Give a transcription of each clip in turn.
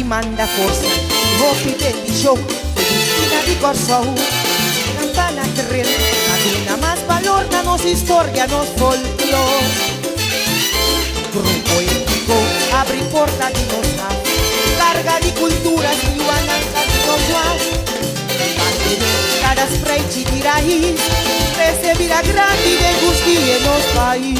manda força, hopi bendición, Cristina di Corsou, campana terrel, aduna más valor, na nos historia, nos folclor. Grupo étnico, abre porta de nos dar, carga de culturas, y guananza de nos dar. Cada spray de raíz, recibirá grande de gustia en nos país.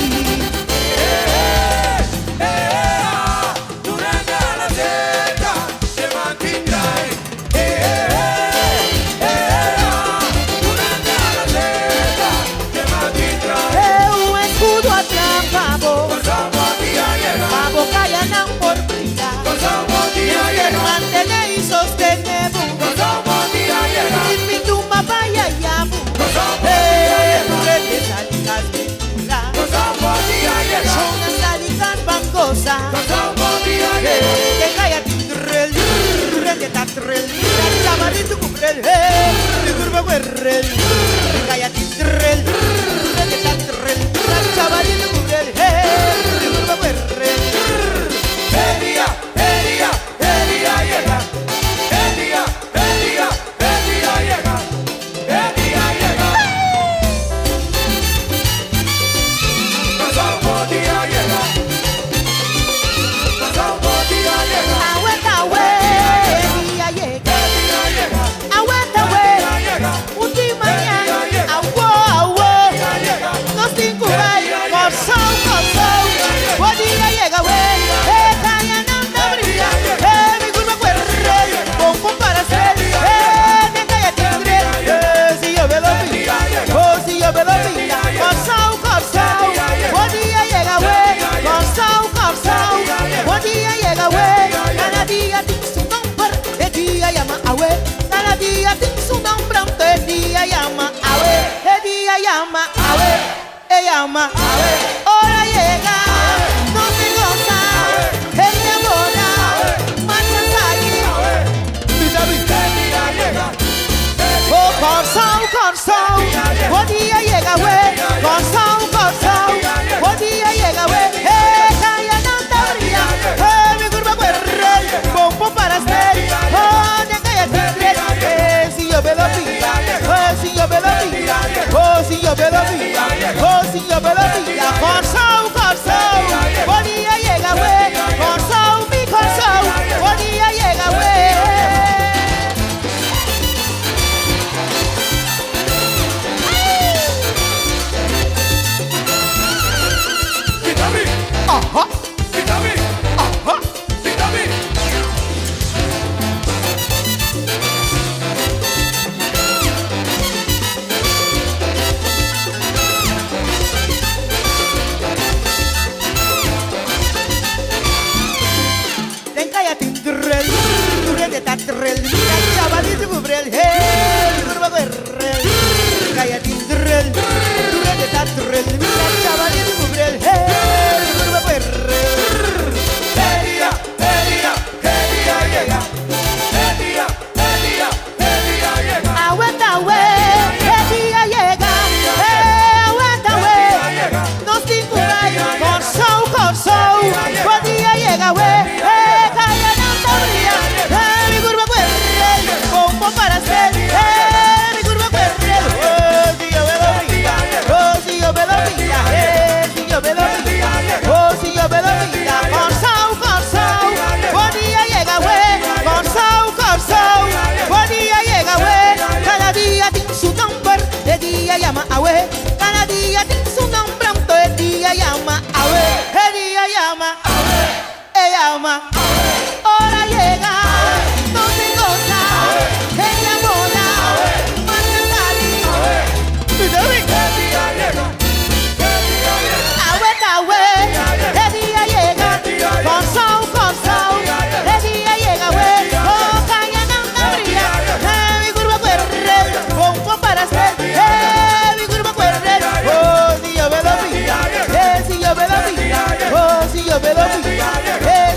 Que calla titrel, que tatrel, chavalito cubrel, curva guerrel, que calla titrel, que tatrel, chavalito cubrel, curva guerrel. El día llega. El día llega. El día llega. Pasamos día llega. Llama, hora llega, no te goza, él te amora, marcha oh, Corsou, buen día llega, güey, Corsou, buen día llega, güey, calla nanta brilla, mi curva guerrero, pompo para hacer, de calla si yo me lo pilla, si yo me lo pilla, si yo me lo pilla. Si yo me lo pilla, Corsou, buen día llega, güey, Corsou, mi Corsou, buen día llega, güey. Ajá, ajá. Tatrel, chavalito cubrel, curva guerrel, calla titrel, tatrel, chavalito cubrel, curva guerrel. El día llega. El día llega. Aguanta, güey, el día llega, aguanta, güey, nos tincuray, Corsou, buen día llega, güey. Para hacer mi curva guerrero, si yo me lo pilla, si yo me lo pilla, si yo me lo pilla, si yo me lo pilla, Corsou, buen día llega, güey, Corsou, buen día llega, güey, cada día tiene su nombre, el día llama a güey, cada día tiene su nombre, el día llama a güey, el día llama, llama, hora llega, no te goza.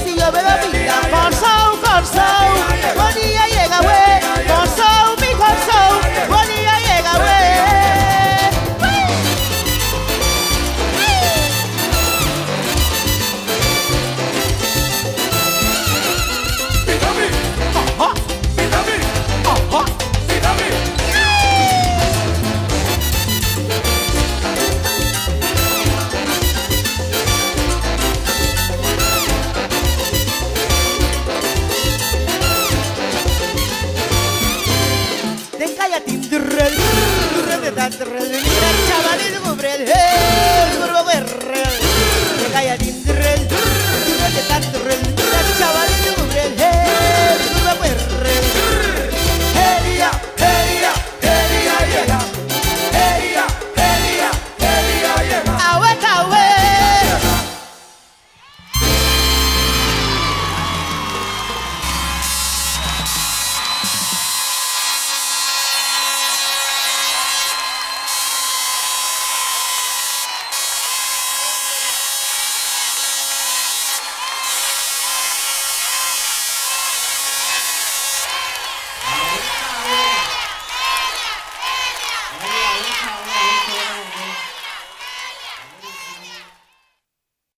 Si yo me lo pilla, Chavalito con Fred,